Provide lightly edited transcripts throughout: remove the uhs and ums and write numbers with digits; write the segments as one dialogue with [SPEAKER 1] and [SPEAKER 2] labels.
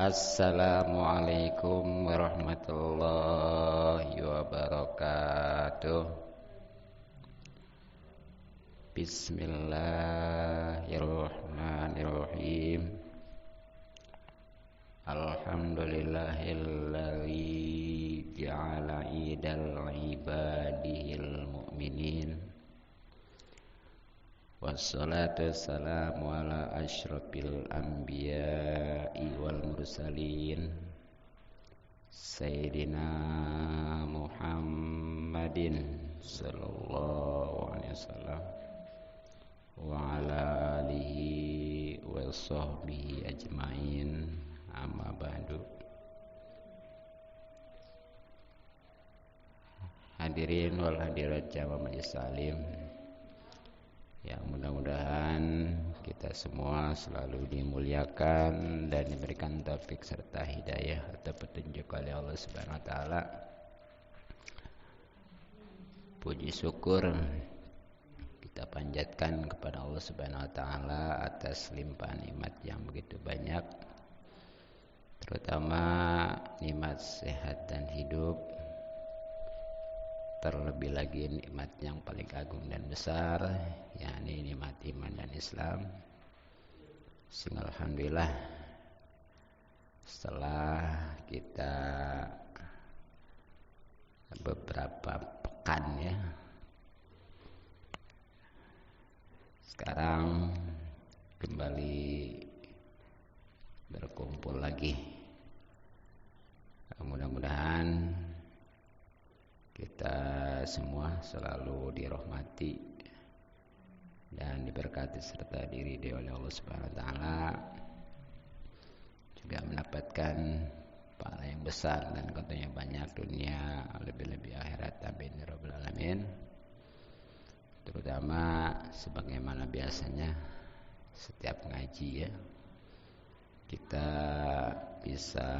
[SPEAKER 1] Assalamualaikum warahmatullahi wabarakatuh. Bismillahirrahmanirrahim. Alhamdulillahilladzi ja'ala idal ibadihil mu'minin. Wassalatu wassalamu ala asyrafil anbiya'i wal mursalin Sayyidina Muhammadin sallallahu alaihi wasallam wa ala alihi wa sahbihi ajmain, amma ba'du. Hadirin wal hadirat jamaah majelis salim, yang mudah-mudahan kita semua selalu dimuliakan dan diberikan taufik serta hidayah atau petunjuk oleh Allah Subhanahu wa taala. Puji syukur kita panjatkan kepada Allah Subhanahu wa taala atas limpahan nikmat yang begitu banyak, terutama nikmat sehat dan hidup, terlebih lagi nikmat yang paling agung dan besar, yakni nikmat iman dan Islam. Sehingga alhamdulillah setelah kita beberapa pekan sekarang kembali berkumpul lagi. Mudah-mudahan kita semua selalu dirahmati dan diberkati serta diridhai oleh Allah Subhanahu wa taala, juga mendapatkan pahala yang besar dan keuntungan yang banyak dunia, lebih-lebih akhirat. Amin ya rabbal alamin. Terutama sebagaimana biasanya setiap ngaji kita bisa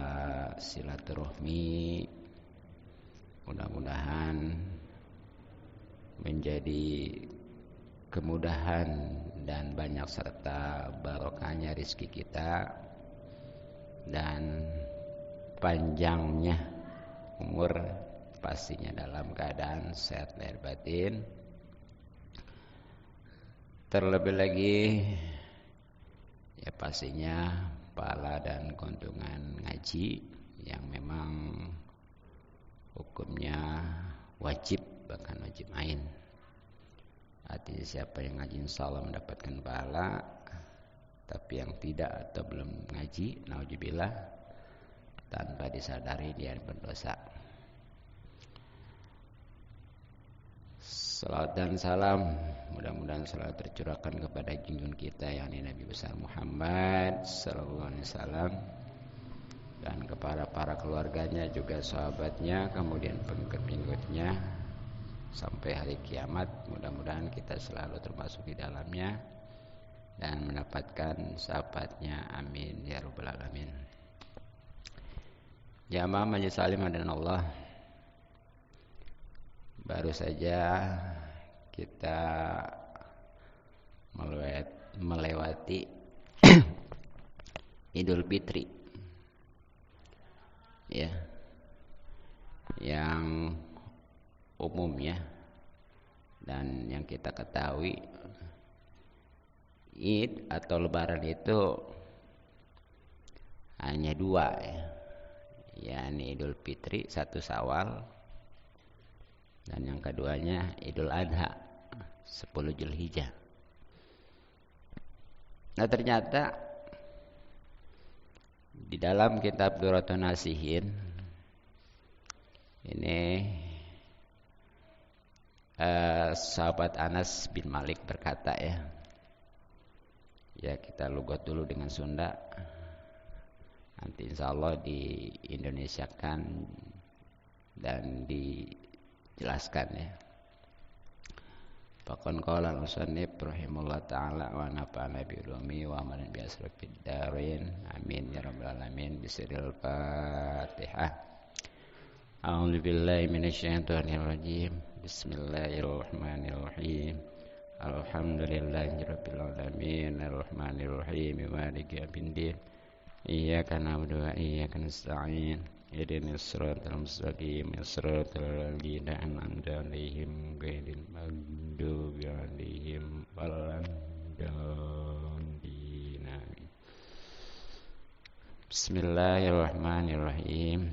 [SPEAKER 1] silaturahmi, mudah-mudahan menjadi kemudahan dan banyak serta barokahnya rezeki kita dan panjangnya umur, pastinya dalam keadaan sehat lahir batin. Terlebih lagi pastinya pahala dan keuntungan ngaji yang memang hukumnya wajib, bahkan wajib ain. Artinya siapa yang ngaji insyaallah mendapatkan pahala, tapi yang tidak atau belum ngaji, naudzubillah, tanpa disadari dia berdosa. Salawat dan salam mudah-mudahan selalu tercurahkan kepada junjungan kita yakni Nabi besar Muhammad sallallahu alaihi wasallam, dan kepada para keluarganya, juga sahabatnya, kemudian pengikut-pengikutnya sampai hari kiamat. Mudah-mudahan kita selalu termasuk di dalamnya dan mendapatkan syafaatnya. Amin ya rabbal alamin. Jamaah majelis salim hadirin Allah, baru saja kita melewati Idul Fitri yang umum dan yang kita ketahui Id atau Lebaran itu hanya dua yakni Idul Fitri 1 Syawal, dan yang keduanya Idul Adha 10 Zulhijjah. Nah, ternyata di dalam kitab Duratun Nasihin ini sahabat Anas bin Malik berkata kita lugat dulu dengan Sunda, nanti insyaallah di Indonesiakan dan dijelaskan Faqan qala al-musannif rahimahullah ta'ala wa nafa'ana bi ulumi wa amalan bi asrafid darin. Amin ya rabbal alamin. Bismillahil Fatihah. A'udzu billahi minasyaitonir rajim. Bismillahirrahmanirrahim. Alhamdulillahirabbil alamin arrahmanirrahim maliki yaumiddin Iyyaka na'budu wa iyyaka nasta'in. Ihdinas siratal mustaqim. Siratal ladzina an'amta 'alaihim ghairil maghdubi 'alaihim waladdallin. Bismillahirrahmanirrahim.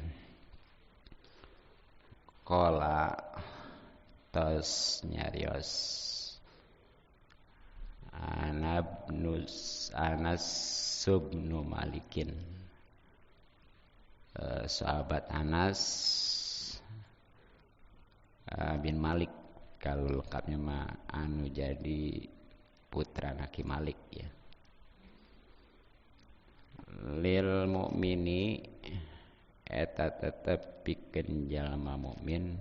[SPEAKER 1] Qala tos nyarios Anas subnu Malikin, sahabat Anas bin Malik, kalau lengkapnya mah anu jadi putra Naki Malik ya. Lil mukmini eta tetep pikeun jalma mukmin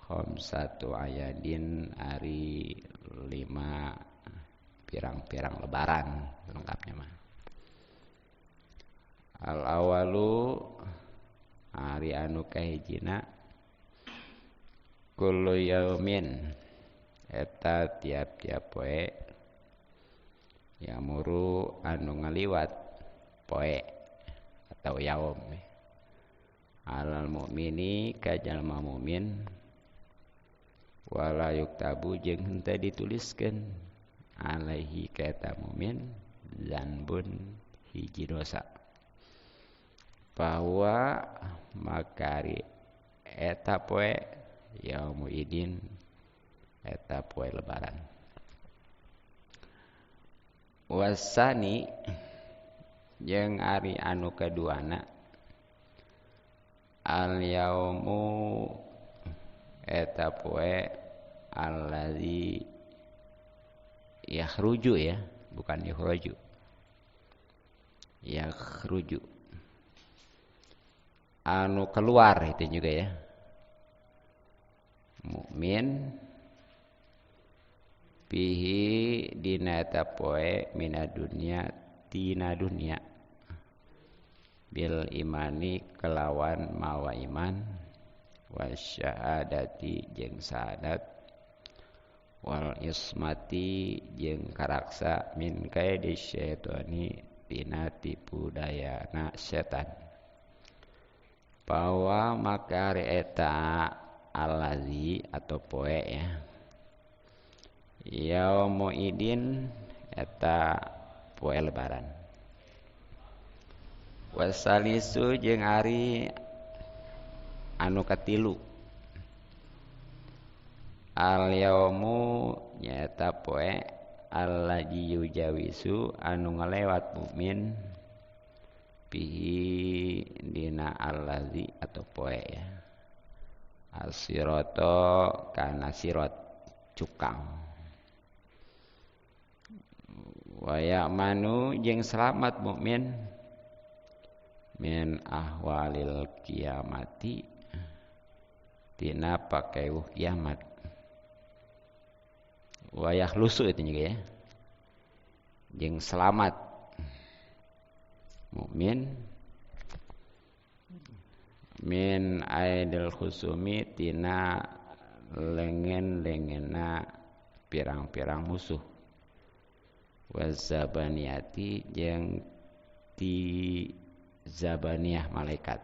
[SPEAKER 1] khamsatu ayadin ari 5 pirang-pirang lebaran lengkapnya mah. Al awalu ari anu kahijina kullu yaumin eta tiap-tiap poe yamuru anu ngaliwat poe atau yaum alal mukmini ka jalma mukmin wala yuktabu jeung henteu dituliskeun alaihi ka eta mukmin zanbun hiji dosa bahwa makari eta poe yaumul idin eta poe lebaran. Wasani jeung ari anu kaduana al yaumu eta poe allazi yakhruju ya, bukan yukhraju. Yakhruju anu keluar itu juga ya. Mukmin bihi dina eta poe mina dunya tina dunya bil imani kelawan mawa iman wasyahadati jeung syahadat wal ismati jeung karaksa min kaidi syaitani tina tipu dayana setan. Bahwa makari eta allazi atau poe ya yaumul idin eta poe lebaran. Wasalisu jeung ari anu katilu al yaumu nyaeta poe allazi yujawisu anu ngalewat mukmin bihi dina allazi atau poe ya asirato kana sirat cukang wa ya'manu jeung selamat mukmin min ahwalil kiamati tina pakeuh kiamat wa yakhlusu itu juga ya jeung selamat mukmin min aidil khusumi tina lengen-lengena pirang-pirang musuh wazabaniyati jeung ti zabaniyah malaikat.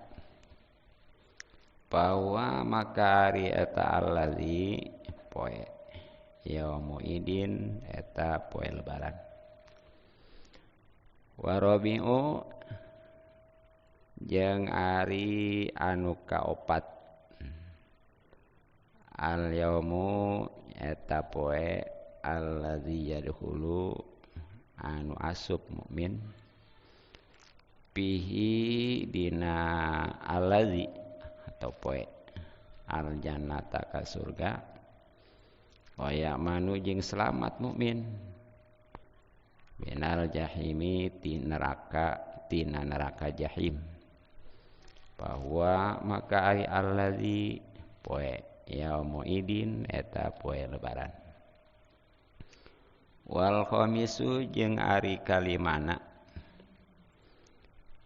[SPEAKER 1] Bahwa makari eta allazi poe yaumul idin eta poe lebaran. Warabi'u jeung ari anu kaopat al yaumu eta poe allazi yadkhulu anu asup mukmin bihi dina allazi atau poe al jannata ka surga wa ya'manu jeung selamat mukmin minal jahimi tina neraka jahim. Bahwa maka ari allazi poe yaumul idin eta poe lebaran. Wal khamisu jeung ari kalimana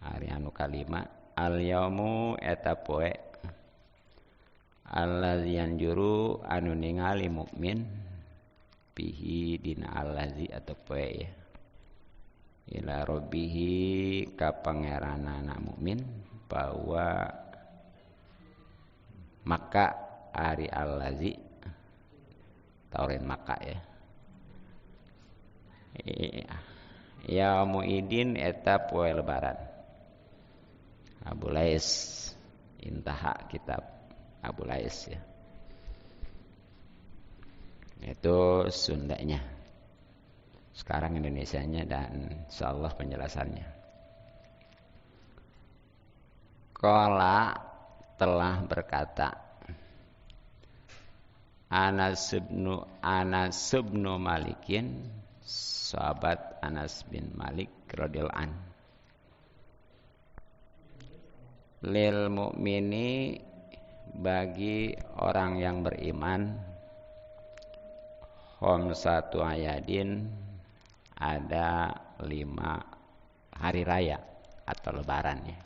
[SPEAKER 1] ari anu kalima al yaumu eta poe allazi yanjuru anu ningali mukmin bihi dina allazi atau poe ya ila rabbihi ka pangeranana mukmin bahwa maka ari allazi taurin maka ya yaumuidin eta poe lebaran. Abu Lais intaha kitab Abu Lais ya. Itu Sundanya. Sekarang Indonesianya dan insyaallah penjelasannya. Qala telah berkata Anas bin Malikin, sahabat Anas bin Malik radhiyallahu an. Lil mukmini bagi orang yang beriman khamsatu ayadin ada 5 hari raya atau lebaran ya.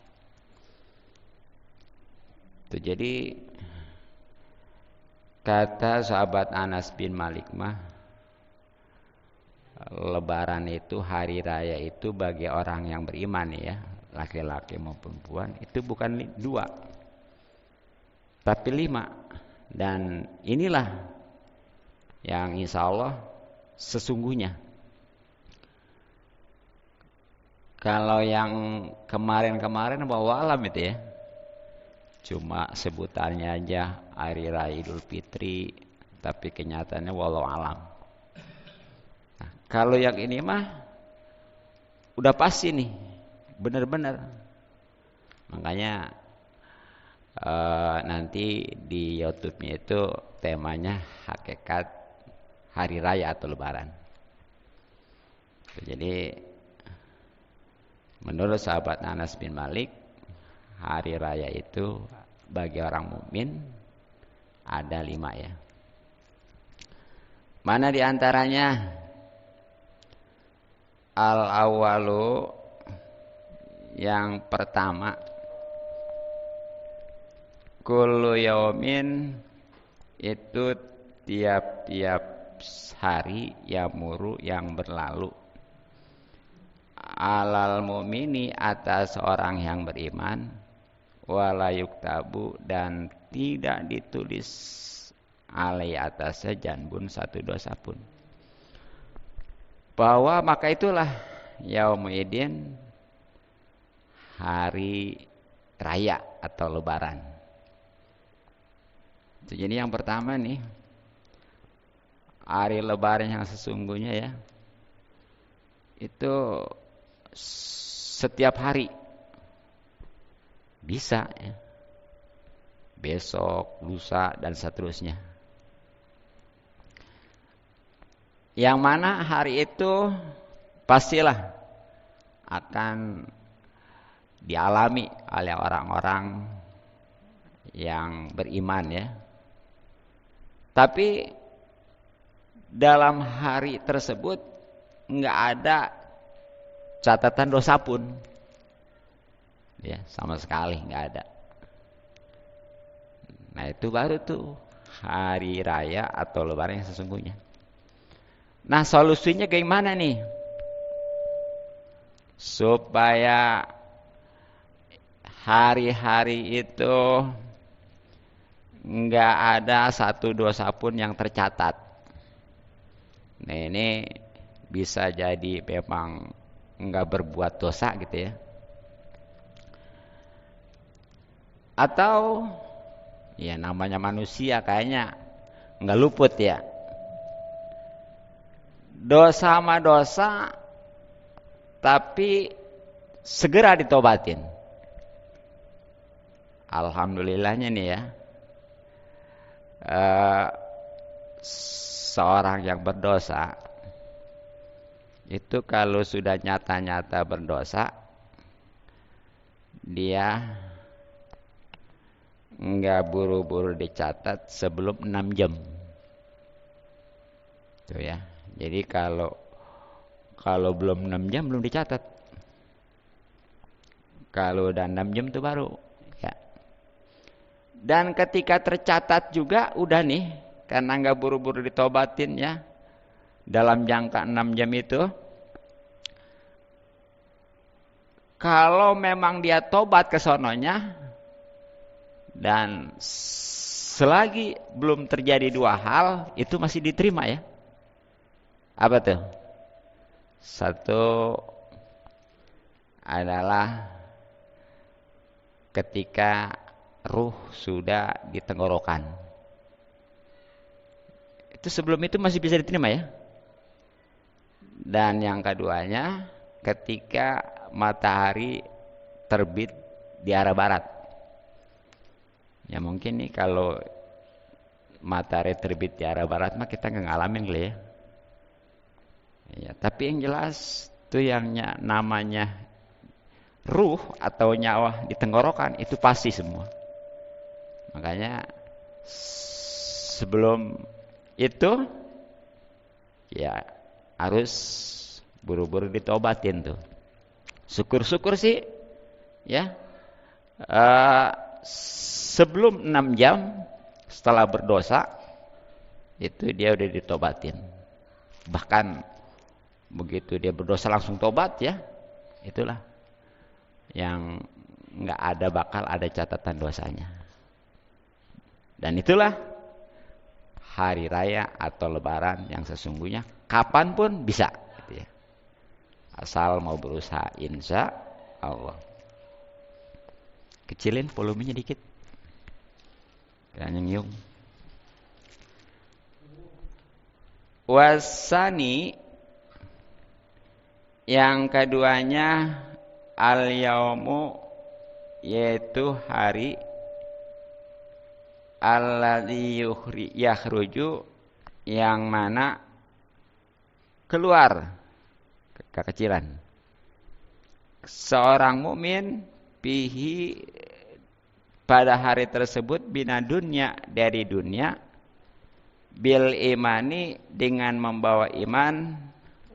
[SPEAKER 1] Itu jadi kata sahabat Anas bin Malik mah lebaran itu hari raya itu bagi orang yang beriman ya, laki-laki maupun perempuan itu bukan 2 tapi 5. Dan inilah yang insya Allah sesungguhnya. Kalau yang kemarin-kemarin bawa alam itu ya, cuma sebutannya aja hari raya Idul Fitri, tapi kenyataannya walau alam. Nah, kalau yang ini mah udah pasti nih, benar-benar. Makanya nanti di YouTube-nya itu temanya hakikat hari raya atau lebaran. Jadi menurut sahabat Anas bin Malik, hari raya itu bagi orang mukmin ada 5 ya. Mana diantaranya? Al-awwalu, yang pertama, kullu yaumin, itu tiap-tiap hari yamuru yang berlalu, alal mu'mini atas orang yang beriman, wala yuktabu dan tidak ditulis alai atasnya janbun satu dosa pun. Bahwa maka itulah yaumidin hari raya atau lebaran. Jadi yang pertama nih, hari lebaran yang sesungguhnya ya, itu setiap hari bisa ya, besok, lusa dan seterusnya. Yang mana hari itu pastilah akan dialami oleh orang-orang yang beriman ya. Tapi dalam hari tersebut enggak ada catatan dosa pun. Ya, sama sekali enggak ada. Nah, itu baru tuh hari raya atau lebaran yang sesungguhnya. Nah, solusinya gimana nih? Supaya hari-hari itu enggak ada satu dosa pun yang tercatat. Nah, ini bisa jadi memang enggak berbuat dosa gitu ya. Atau ya namanya manusia kayaknya enggak luput ya. Dosa sama dosa tapi segera ditobatin. Alhamdulillahnya nih ya, seorang yang berdosa itu kalau sudah nyata-nyata berdosa, dia enggak buru-buru dicatat sebelum 6 jam. Tuh ya. Jadi kalau belum 6 jam belum dicatat. Kalau udah 6 jam itu baru ya. Dan ketika tercatat juga udah nih, karena enggak buru-buru ditobatin ya, dalam jangka 6 jam itu, Kalau memang dia tobat ke sononya dan selagi belum terjadi dua hal, itu masih diterima ya. Apa tuh? Satu adalah ketika ruh sudah di tenggorokan. Itu sebelum itu masih bisa diterima ya. Dan yang keduanya ketika matahari terbit di arah barat. Ya mungkin nih kalau matahari terbit di arah barat mah kita nggak ngalamin kali ya. Ya, tapi yang jelas itu yang namanya ruh atau nyawa di tenggorokan itu pasti semua. Makanya sebelum itu ya harus buru-buru ditobatin tuh. Syukur-syukur sih ya sebelum 6 jam setelah berdosa itu dia udah ditobatin. Bahkan begitu dia berdosa langsung tobat ya, itulah yang nggak ada bakal ada catatan dosanya. Dan itulah hari raya atau lebaran yang sesungguhnya kapanpun bisa gitu ya. Asal mau berusaha, insya Allah. Kecilin volumenya dikit dan yung wasani yang keduanya al-yaumu yaitu hari alladzi yakhruju yang mana keluar kekecilan seorang mukmin bihi pada hari tersebut bina dunya dari dunia bil imani dengan membawa iman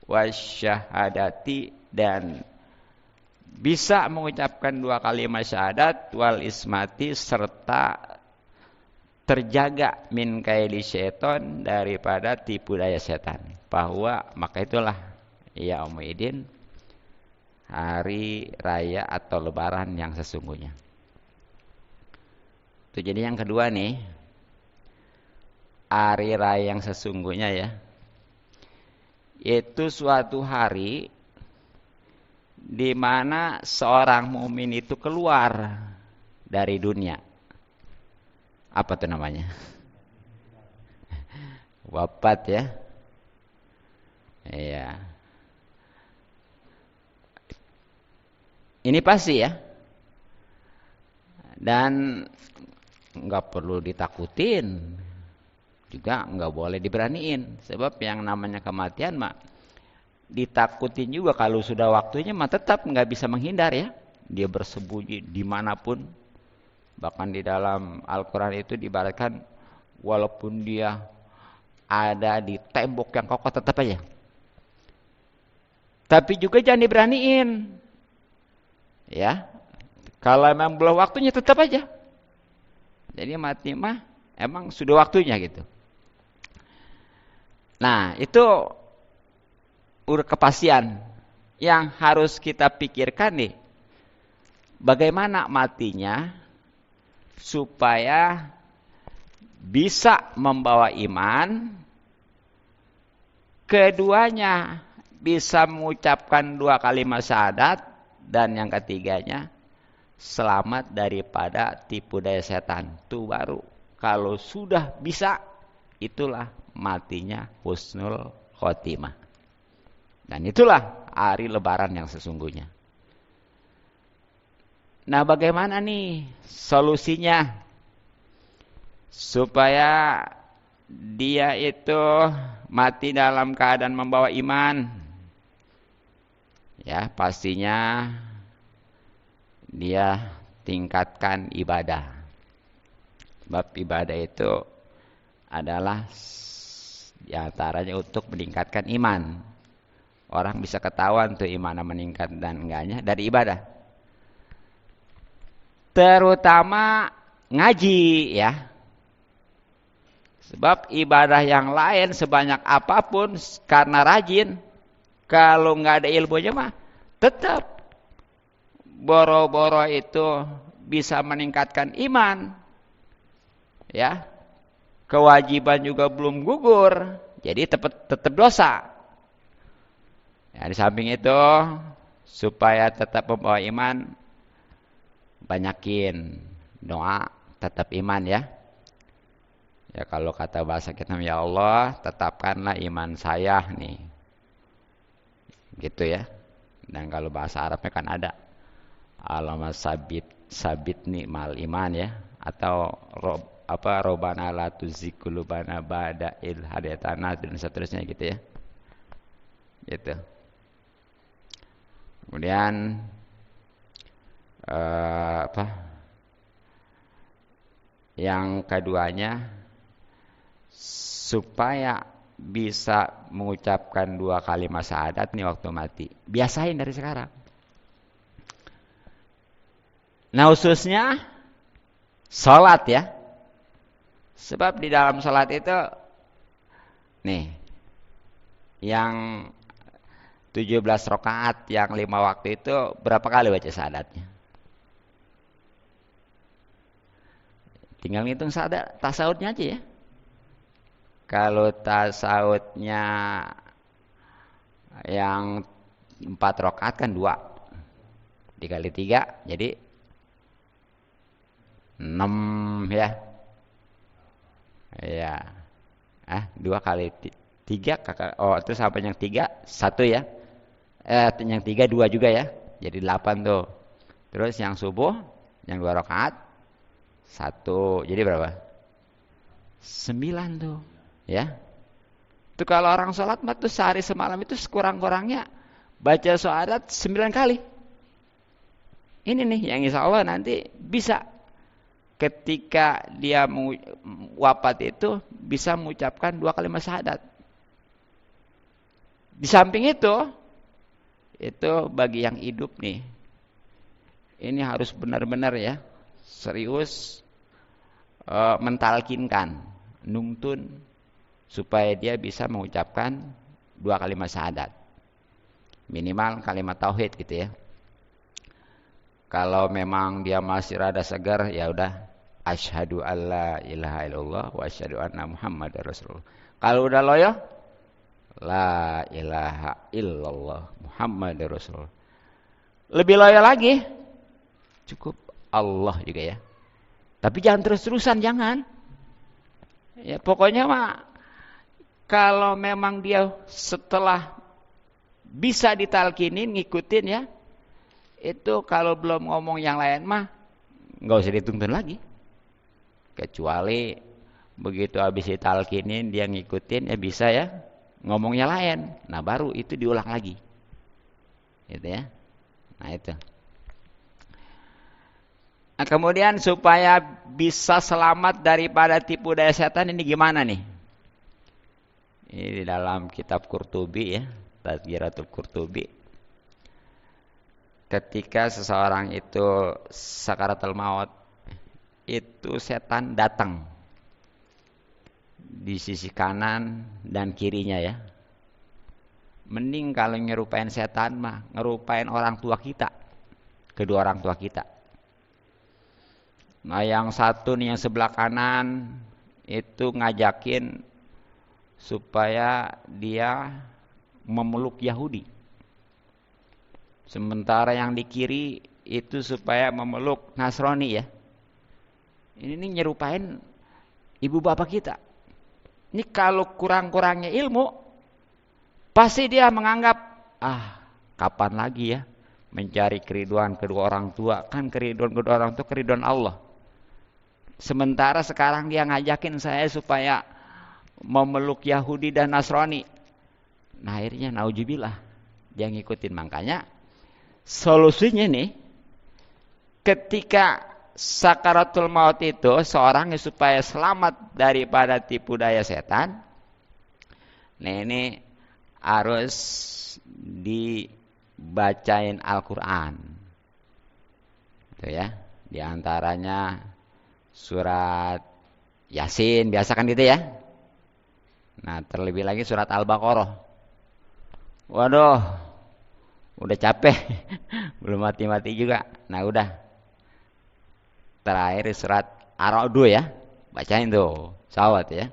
[SPEAKER 1] wasyahadati dan bisa mengucapkan 2 kalimat syahadat wal ismati serta terjaga min kaili syaiton daripada tipu daya setan. Bahwa maka itulah yaumidin hari raya atau lebaran yang sesungguhnya. Itu jadi yang kedua nih, hari raya yang sesungguhnya ya, itu suatu hari di mana seorang mukmin itu keluar dari dunia. Apa tuh namanya? Wafat ya. Iya. Ini pasti ya. Dan nggak perlu ditakutin, juga nggak boleh diberaniin. Sebab yang namanya kematian mah ditakutin juga kalau sudah waktunya mah tetap nggak bisa menghindar ya. Dia bersembunyi dimanapun. Bahkan di dalam Al-Quran itu diibaratkan walaupun dia ada di tembok yang kokoh tetap aja. Tapi juga jangan diberaniin. Ya. Kalau memang belum waktunya tetap aja. Jadi mati mah emang sudah waktunya gitu. Nah, itu udah kepastian yang harus kita pikirkan nih. Bagaimana matinya supaya bisa membawa iman, keduanya bisa mengucapkan 2 kalimat syahadat, dan yang ketiganya selamat daripada tipu daya setan. Itu baru kalau sudah bisa, itulah matinya husnul khotimah. Dan itulah hari lebaran yang sesungguhnya. Nah, bagaimana nih solusinya supaya dia itu mati dalam keadaan membawa iman? Ya, pastinya dia tingkatkan ibadah. Sebab ibadah itu adalah diantaranya untuk meningkatkan iman. Orang bisa ketahuan tuh imannya meningkat dan enggaknya dari ibadah. Terutama ngaji ya. Sebab ibadah yang lain sebanyak apapun karena rajin, kalau nggak ada ilmunya mah tetap boro-boro itu bisa meningkatkan iman, ya, kewajiban juga belum gugur, jadi tetap dosa. Ya, di samping itu, supaya tetap membawa iman, banyakin doa tetap iman ya. Ya kalau kata bahasa kita, ya Allah tetapkanlah iman saya nih, gitu ya. Dan kalau bahasa Arabnya kan ada Allahumma sabit ni'mal iman ya, atau robana la tuzigh qulubana ba'da idh hadaytana dan seterusnya gitu ya. Gitu. Kemudian yang keduanya, supaya bisa mengucapkan 2 kalimat syahadat nih waktu mati, biasain dari sekarang. Nah khususnya sholat ya, sebab di dalam sholat itu nih yang 17 rakaat yang 5 waktu itu berapa kali baca syahadatnya? Tinggal ngitung tasawufnya aja ya. Kalau tasawufnya yang 4 rakaat kan 2 dikali 3 jadi 6 ya. Ya. 2 kali 3 itu sampai yang 3 1 ya. Yang 3 2 juga ya. Jadi 8 tuh. Terus yang subuh yang 2 rakaat 1, jadi berapa? 9 tuh, ya. Itu kalau orang sholat mah tuh sehari semalam itu sekurang-kurangnya baca syahadat 9 kali. Ini nih yang insya Allah nanti bisa ketika dia wafat itu bisa mengucapkan 2 kalimat syahadat. Di samping itu bagi yang hidup nih, ini harus benar-benar ya, serius mentalkinkan, nungtun supaya dia bisa mengucapkan 2 kalimat syahadat. Minimal kalimat tauhid gitu ya. Kalau memang dia masih rada segar, ya udah asyhadu alla ilaha illallah wa asyhadu anna muhammadar rasulullah. Kalau udah loyo, la ilaha illallah muhammadar rasulullah. Lebih loyo lagi, cukup Allah juga ya. Tapi jangan terus-terusan, jangan. Ya pokoknya mah kalau memang dia setelah bisa ditalkinin, ngikutin ya, itu kalau belum ngomong yang lain mah nggak usah dituntun lagi. Kecuali begitu habis ditalkinin dia ngikutin, ya bisa ya ngomongnya lain. Nah baru itu diulang lagi. Gitu ya. Nah itu. Nah, kemudian supaya bisa selamat daripada tipu daya setan ini gimana nih? Ini di dalam kitab Qurtubi ya, Tazkiratul Qurtubi. Ketika seseorang itu sakaratul maut, itu setan datang di sisi kanan dan kirinya ya. Mending kalau ngerupain setan mah, ngerupain orang tua kita, kedua orang tua kita. Nah yang satu nih yang sebelah kanan itu ngajakin supaya dia memeluk Yahudi. Sementara yang di kiri itu supaya memeluk Nasrani ya. Ini nyerupain ibu bapak kita. Ini kalau kurang-kurangnya ilmu, pasti dia menganggap, kapan lagi ya mencari keriduan kedua orang tua. Kan keriduan kedua orang tua keriduan Allah. Sementara sekarang dia ngajakin saya supaya memeluk Yahudi dan Nasrani. Nah akhirnya naujubillah dia ngikutin. Makanya solusinya nih, ketika sakaratul maut itu seorang supaya selamat daripada tipu daya setan, nah ini harus dibacain Al-Quran. Itu ya, di antaranya surat Yasin, biasa kan gitu ya. Nah terlebih lagi surat Al-Baqarah. Waduh, udah capek, belum mati-mati juga. Nah udah, terakhir surat Ar-Ra'd ya, bacain tuh, sahabat ya.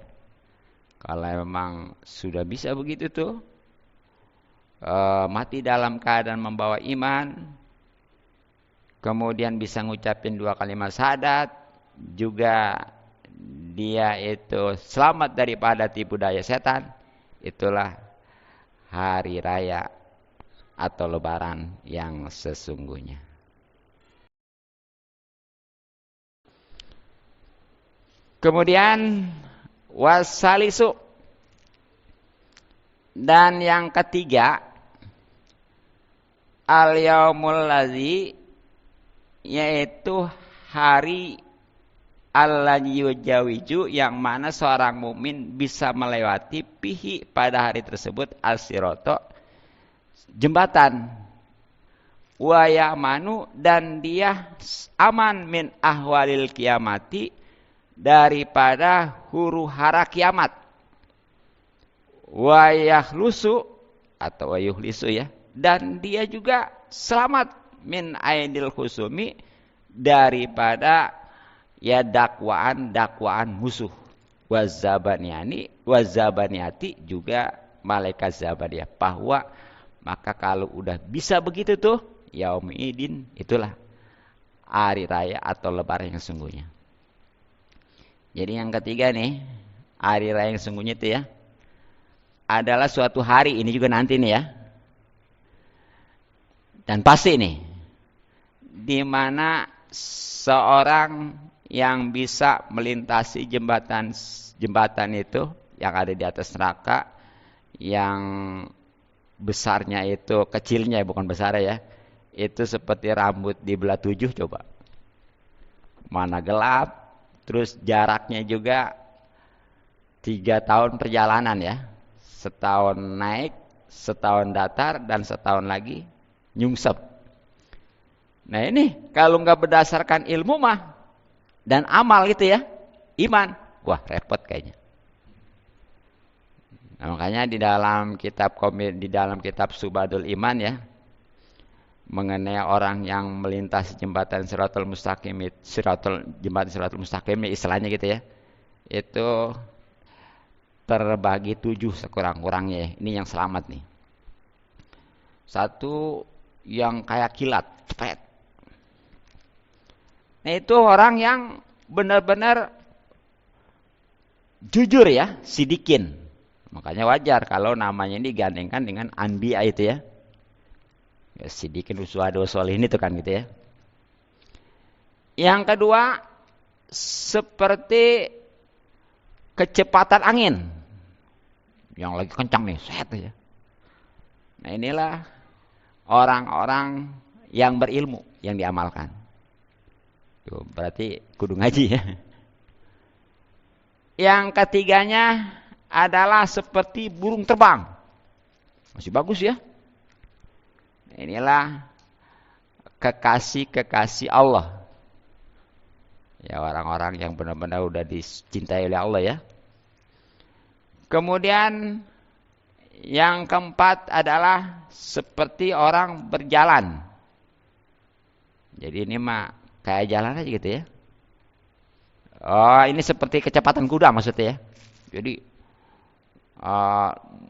[SPEAKER 1] Kalau memang sudah bisa begitu tuh, mati dalam keadaan membawa iman, kemudian bisa ngucapin 2 kalimat syahadat, juga dia itu selamat daripada tipu daya setan, itulah hari raya atau lebaran yang sesungguhnya. Kemudian wasalisu, dan yang ketiga al-yaumul ladzi, yaitu hari alladzi yujawiju, yang mana seorang mukmin bisa melewati pihi pada hari tersebut as-sirata, jembatan, wa ya'manu, dan dia aman min ahwalil kiamati, daripada huru hara kiamat, wa yahlusu atau wa yuhlisu ya, dan dia juga selamat min aidil khusumi, daripada ya dakwaan musuh, wazabaniati, juga malaikat zabaniyah. Bahwa maka kalau udah bisa begitu tuh, yaumidin, itulah hari raya atau lebaran yang sungguhnya. Jadi yang ketiga nih, hari raya yang sungguhnya itu ya, adalah suatu hari, ini juga nanti nih ya, dan pasti nih, di mana seorang yang bisa melintasi jembatan itu yang ada di atas neraka, yang besarnya itu, kecilnya bukan besar ya, itu seperti rambut dibelah 7 coba. Mana gelap, terus jaraknya juga 3 tahun perjalanan ya, setahun naik, setahun datar, dan setahun lagi nyungsep. Nah ini kalau nggak berdasarkan ilmu mah dan amal gitu ya, iman, wah repot kayaknya. Nah, makanya di dalam kitab Subadul Iman ya, mengenai orang yang melintasi jembatan Siratul Mustaqim, jembatan Siratul Mustaqim istilahnya gitu ya, itu terbagi 7 sekurang-kurangnya ya. Ini yang selamat nih. 1 yang kayak kilat, cepet. Nah itu orang yang benar-benar jujur ya, sidikin. Makanya wajar kalau namanya ini digandengkan dengan anbiya itu ya. Ya sidikin uswadu sholihin itu kan gitu ya. Yang kedua, seperti kecepatan angin yang lagi kencang nih, set ya. Nah inilah orang-orang yang berilmu yang diamalkan. Tuh, berarti kudu ngaji ya. Yang ketiganya adalah seperti burung terbang, masih bagus ya. Inilah kekasih-kekasih Allah. Ya orang-orang yang benar-benar udah dicintai oleh Allah ya. Kemudian yang keempat adalah seperti orang berjalan. Jadi ini mah kayak jalan aja gitu ya. Oh ini seperti kecepatan kuda maksudnya ya. Jadi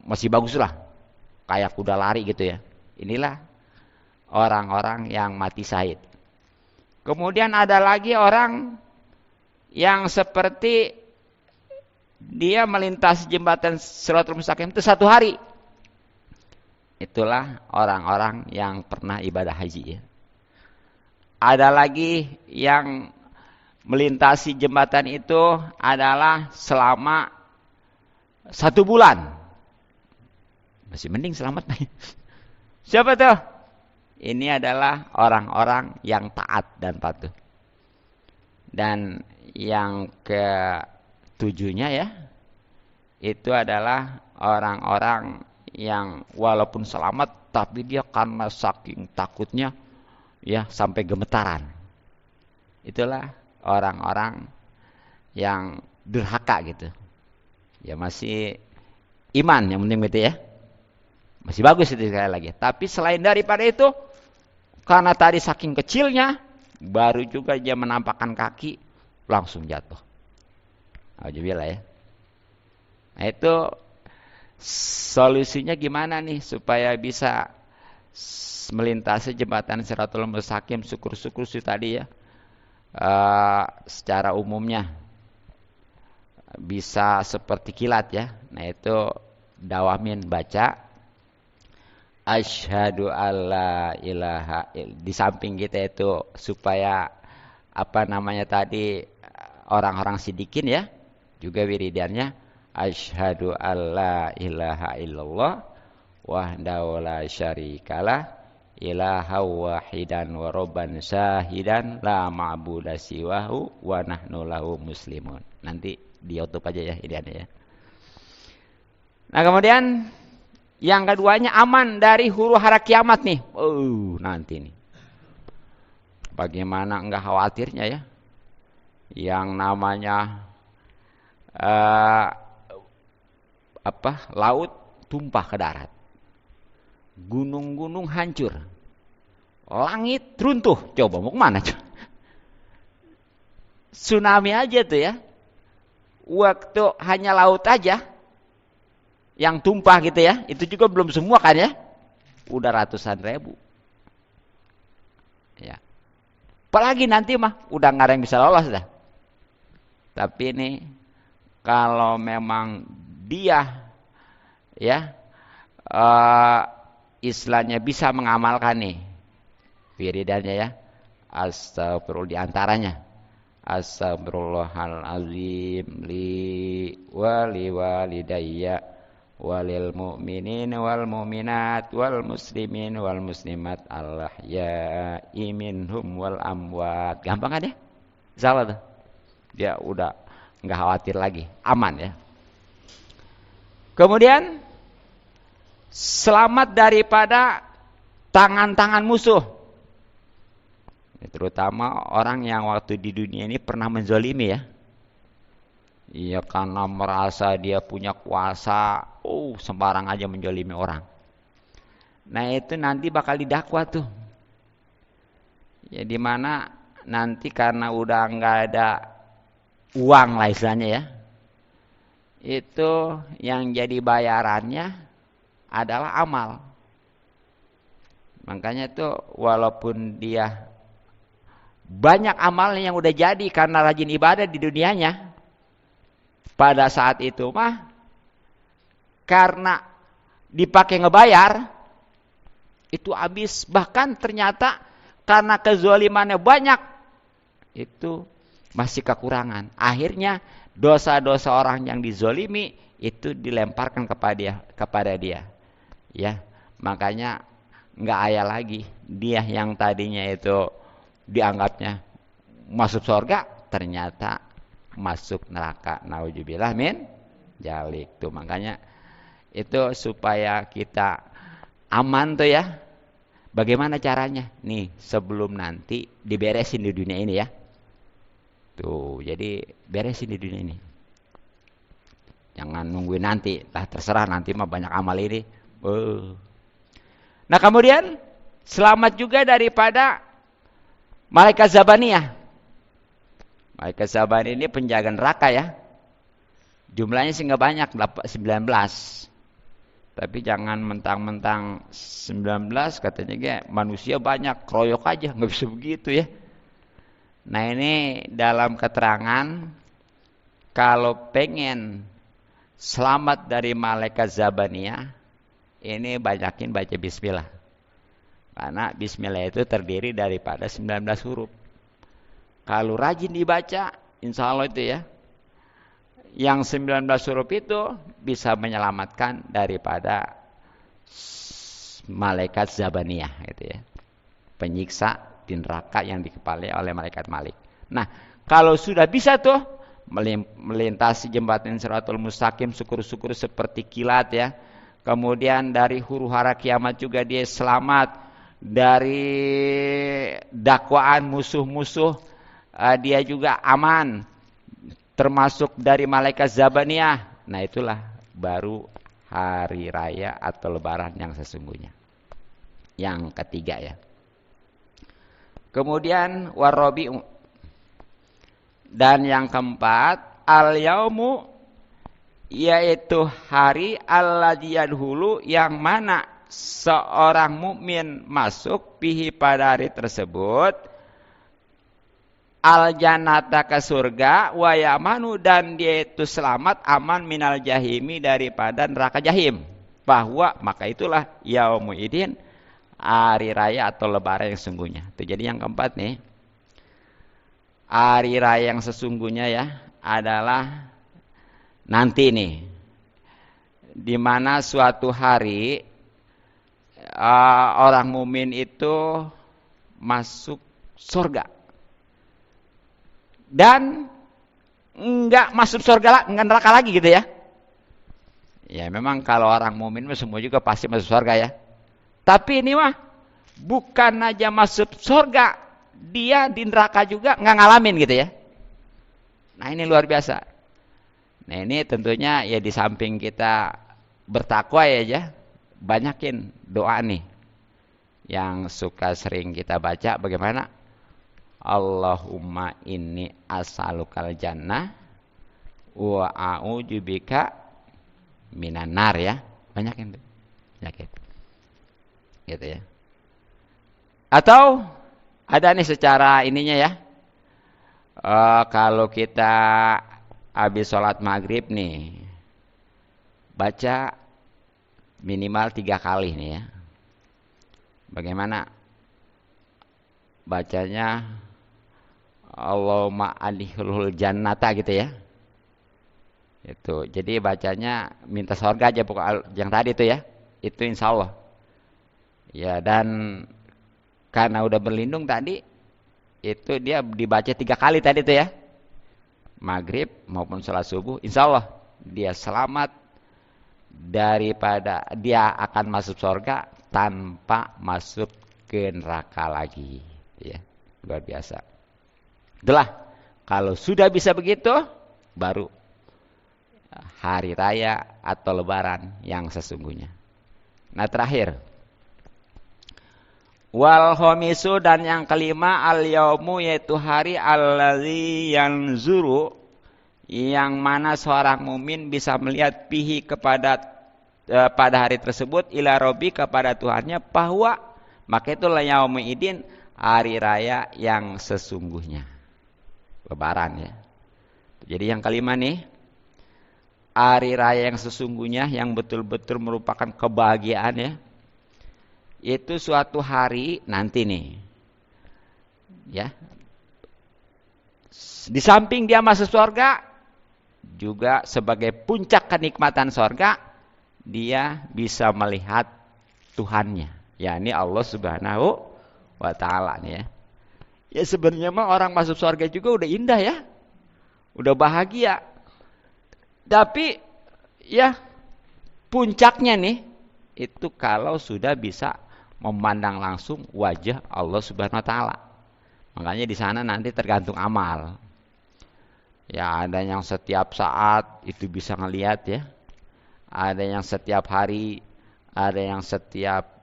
[SPEAKER 1] masih bagus lah. Kayak kuda lari gitu ya. Inilah orang-orang yang mati syahid. Kemudian ada lagi orang yang seperti dia melintasi jembatan Siratul Mustaqim itu 1 hari. Itulah orang-orang yang pernah ibadah haji ya. Ada lagi yang melintasi jembatan itu adalah selama 1 bulan. Masih mending selamat. Siapa tuh? Ini adalah orang-orang yang taat dan patuh. Dan yang ke-7-nya ya, itu adalah orang-orang yang walaupun selamat, tapi dia karena saking takutnya ya sampai gemetaran. Itulah orang-orang yang durhaka gitu. Ya masih iman yang penting gitu ya. Masih bagus itu sekali lagi. Tapi selain daripada itu, karena tadi saking kecilnya, baru juga dia menampakkan kaki, langsung jatuh. Alhamdulillah ya. Nah itu solusinya gimana nih supaya bisa melintasi jembatan Shirathul Mustaqim, syukur-syukur sih tadi ya. Secara umumnya bisa seperti kilat ya. Nah itu dawamin baca asyhadu alla ilaha di samping kita itu supaya apa namanya tadi orang-orang sidikin ya juga wiridannya asyhadu alla ilaha illallah wahdahu la syarikalah ilaha wahidan wa robban syahidan la ma'budu siwahu wa nahnu lahu muslimun. Nanti di YouTube aja ya ideannya ya. Nah kemudian yang keduanya aman dari huru hara kiamat nih. Nanti nih. Bagaimana enggak khawatirnya ya? Yang namanya laut tumpah ke darat. Gunung-gunung hancur. Langit runtuh. Coba mau kemana? Tsunami aja tuh ya. Waktu hanya laut aja yang tumpah gitu ya, itu juga belum semua kan ya, udah ratusan ribu ya. Apalagi nanti mah udah nggak ada yang bisa lolos dah. Tapi ini kalau memang dia ya istilahnya bisa mengamalkan nih wiridannya ya, astagfirullah diantaranya astagfirullahalazim li walidayya walil mu'minin wal mu'minat wal muslimin wal muslimat al-ahya'i minhum wal amwat. Gampang kan ya? Insyaallah tuh. Dia udah enggak khawatir lagi, aman ya. Kemudian selamat daripada tangan-tangan musuh. Terutama orang yang waktu di dunia ini pernah menzalimi ya. Iya karena merasa dia punya kuasa, sembarang aja menjolimi orang. Nah itu nanti bakal didakwa tuh. Ya dimana nanti karena udah nggak ada uang lah istilahnya ya. Itu yang jadi bayarannya adalah amal. Makanya tuh walaupun dia banyak amalnya yang udah jadi karena rajin ibadah di dunianya. Pada saat itu mah karena dipakai ngebayar itu habis, bahkan ternyata karena kezalimannya banyak itu masih kekurangan. Akhirnya dosa-dosa orang yang dizalimi itu dilemparkan kepada dia. Ya, makanya nggak ayal lagi dia yang tadinya itu dianggapnya masuk surga ternyata masuk neraka. Nauzubillah min dzalik. Tuh makanya itu supaya kita aman tuh ya. Bagaimana caranya? Nih, sebelum nanti diberesin di dunia ini ya. Tuh, jadi beresin di dunia ini. Jangan nungguin nanti. Lah terserah nanti mah banyak amal ini. Nah, kemudian selamat juga daripada malaikat Zabaniyah. Malaikat Zabaniyah ini penjaga neraka ya. Jumlahnya sih nggak banyak, 19. Tapi jangan mentang-mentang 19 katanya kayak manusia banyak, keroyok aja, nggak bisa begitu ya. Nah ini dalam keterangan kalau pengen selamat dari malaikat Zabaniyah, ini banyakin baca bismillah. Karena bismillah itu terdiri daripada 19 huruf. Kalau rajin dibaca, insya Allah itu ya, yang 19 huruf itu bisa menyelamatkan daripada malaikat Zabaniyah gitu ya. Penyiksa di neraka yang dikepalai oleh malaikat Malik. Nah, kalau sudah bisa tuh melintasi jembatan Shirathul Mustaqim, syukur-syukur seperti kilat ya. Kemudian dari huru hara kiamat juga dia selamat dari dakwaan musuh-musuh. Dia juga aman termasuk dari malaikat Zabaniyah. Nah itulah baru hari raya atau lebaran yang sesungguhnya. Yang ketiga ya. Kemudian warabi'u, dan yang keempat al-yaumu, yaitu hari alladzi yadhulu, yang mana seorang mukmin masuk bihi pada hari tersebut al jannata ke surga, wa yamanu, dan dia itu selamat aman minal jahimi, daripada neraka jahim. Bahwa maka itulah yaumuidin, hari raya atau lebaran yang sesungguhnya. Itu jadi yang keempat nih. Hari raya yang sesungguhnya ya adalah nanti nih, di mana suatu hari orang mukmin itu masuk surga. Dan enggak masuk surga, enggak neraka lagi gitu ya. Ya memang kalau orang mukmin semua juga pasti masuk surga ya. Tapi ini mah bukan aja masuk surga, dia di neraka juga enggak ngalamin gitu ya. Nah ini luar biasa. Nah ini tentunya ya di samping kita bertakwa ya, banyakin doa nih. Yang suka sering kita baca bagaimana? Allahumma inni as'alukal jannah wa a'udzubika minan nar ya. Banyakin tuh. Banyakin. Gitu ya. Atau ada nih secara ininya ya. Kalau kita habis sholat maghrib nih, baca minimal 3 kali nih ya. Bagaimana bacanya? Allahumma adkhilhul jannata gitu ya. Itu. Jadi bacanya minta surga aja pokoknya yang tadi itu ya. Itu insya Allah. Ya dan karena udah berlindung tadi, itu dia dibaca 3 kali tadi itu ya. Maghrib maupun sholat subuh, insya Allah dia selamat daripada dia akan masuk surga tanpa masuk ke neraka lagi. Ya, luar biasa. Itulah, kalau sudah bisa begitu, baru hari raya atau lebaran yang sesungguhnya. Nah terakhir, wal khamisu, dan yang kelima al yaumu, yaitu hari allazi yanzuru, yang mana seorang mukmin bisa melihat pihi kepada pada hari tersebut ila robbi, kepada Tuhannya, bahwa maka itulah yaumuidin, hari raya yang sesungguhnya. Lebaran ya. Jadi yang kelima nih, hari raya yang sesungguhnya yang betul-betul merupakan kebahagiaan ya. Itu suatu hari nanti nih. Ya. Di samping dia masuk surga, juga sebagai puncak kenikmatan surga, dia bisa melihat Tuhannya, yakni Allah Subhanahu wa taala nih ya. Ya sebenarnya mah orang masuk surga juga udah indah ya. Udah bahagia. Tapi ya puncaknya nih itu kalau sudah bisa memandang langsung wajah Allah Subhanahu wa taala. Makanya di sana nanti tergantung amal. Ya ada yang setiap saat itu bisa ngelihat ya. Ada yang setiap hari, ada yang setiap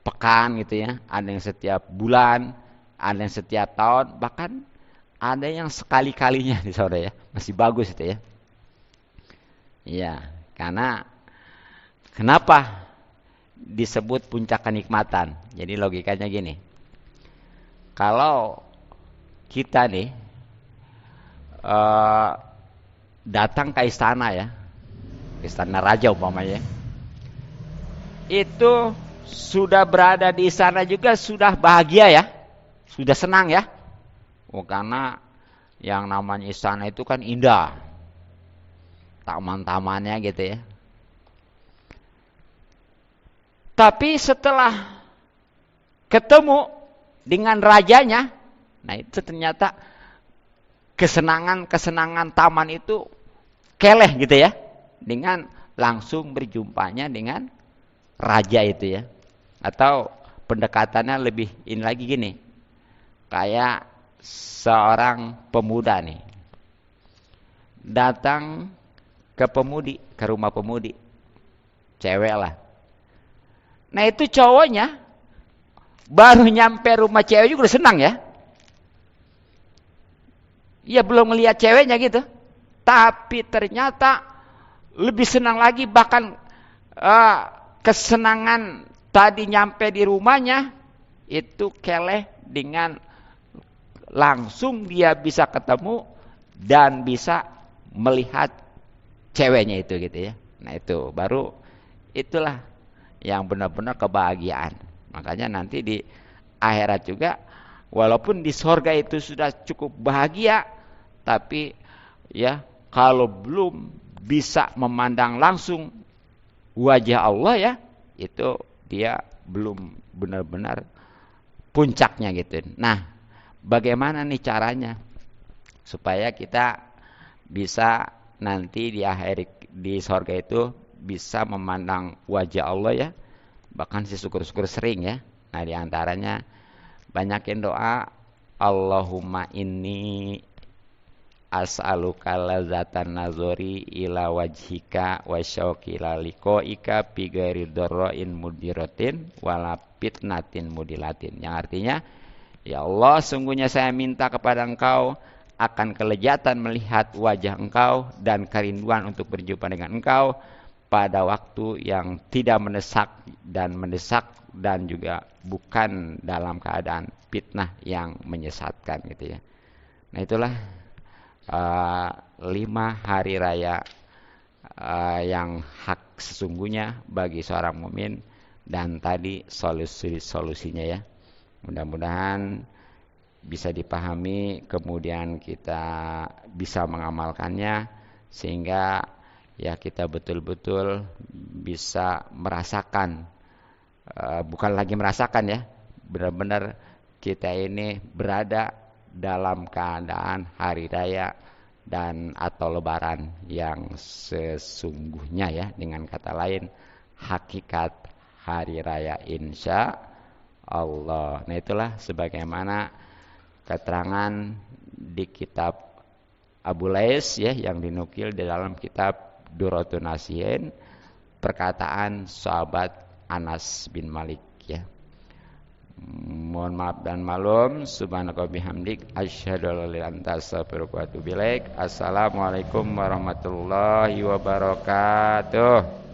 [SPEAKER 1] pekan gitu ya, ada yang setiap bulan, ada yang setiap tahun, bahkan ada yang sekali-kalinya di saudara ya. Masih bagus itu ya. Iya, karena kenapa disebut puncak kenikmatan? Jadi logikanya gini. Kalau kita nih datang ke istana ya, istana raja umpamanya, itu sudah berada di istana juga sudah bahagia ya. Sudah senang ya. Oh, karena yang namanya istana itu kan indah. Taman-tamannya gitu ya. Tapi setelah ketemu dengan rajanya, nah itu ternyata kesenangan taman itu keleh gitu ya. Dengan langsung berjumpanya dengan raja itu ya. Atau pendekatannya lebih ini lagi gini. Kayak seorang pemuda nih datang ke pemudi, ke rumah pemudi, cewek lah. Nah itu cowoknya baru nyampe rumah cewek juga udah senang ya. Iya belum melihat ceweknya gitu. Tapi ternyata lebih senang lagi, bahkan kesenangan tadi nyampe di rumahnya itu keleh dengan langsung dia bisa ketemu dan bisa melihat ceweknya itu gitu ya. Nah itu baru, itulah yang benar-benar kebahagiaan. Makanya nanti di akhirat juga, walaupun di sorga itu sudah cukup bahagia, tapi ya kalau belum bisa memandang langsung wajah Allah ya, itu dia belum benar-benar puncaknya gitu. Nah, bagaimana nih caranya supaya kita bisa nanti di akhir di sorga itu bisa memandang wajah Allah ya, bahkan si syukur-syukur sering ya. Nah, di antaranya banyakin doa, Allahumma inni as'aluka lazatan nazori ila wajhika wa syauqi ila liqaika bi ghairi dharrain mudiratin wala fitnatin mudilatin. Yang artinya, ya Allah, sungguhnya saya minta kepada Engkau akan kelezatan melihat wajah Engkau dan kerinduan untuk berjumpa dengan Engkau pada waktu yang tidak mendesak dan juga bukan dalam keadaan fitnah yang menyesatkan gitu ya. Nah itulah 5 hari raya yang hak sesungguhnya bagi seorang mukmin, dan tadi solusinya ya. Mudah-mudahan bisa dipahami, kemudian kita bisa mengamalkannya sehingga ya kita betul-betul bisa merasakan, bukan lagi merasakan ya, benar-benar kita ini berada dalam keadaan hari raya dan atau lebaran yang sesungguhnya ya, dengan kata lain hakikat hari raya insya Allah. Nah itulah sebagaimana keterangan di kitab Abu Lais ya, yang dinukil di dalam kitab Durratun Nasihin, perkataan sahabat Anas bin Malik ya. Mohon maaf dan maklum. Subhanaka bihamdik asyhadu an la ilaha illa anta astaghfiruka wa atubu ilaik. Assalamualaikum warahmatullahi wabarakatuh.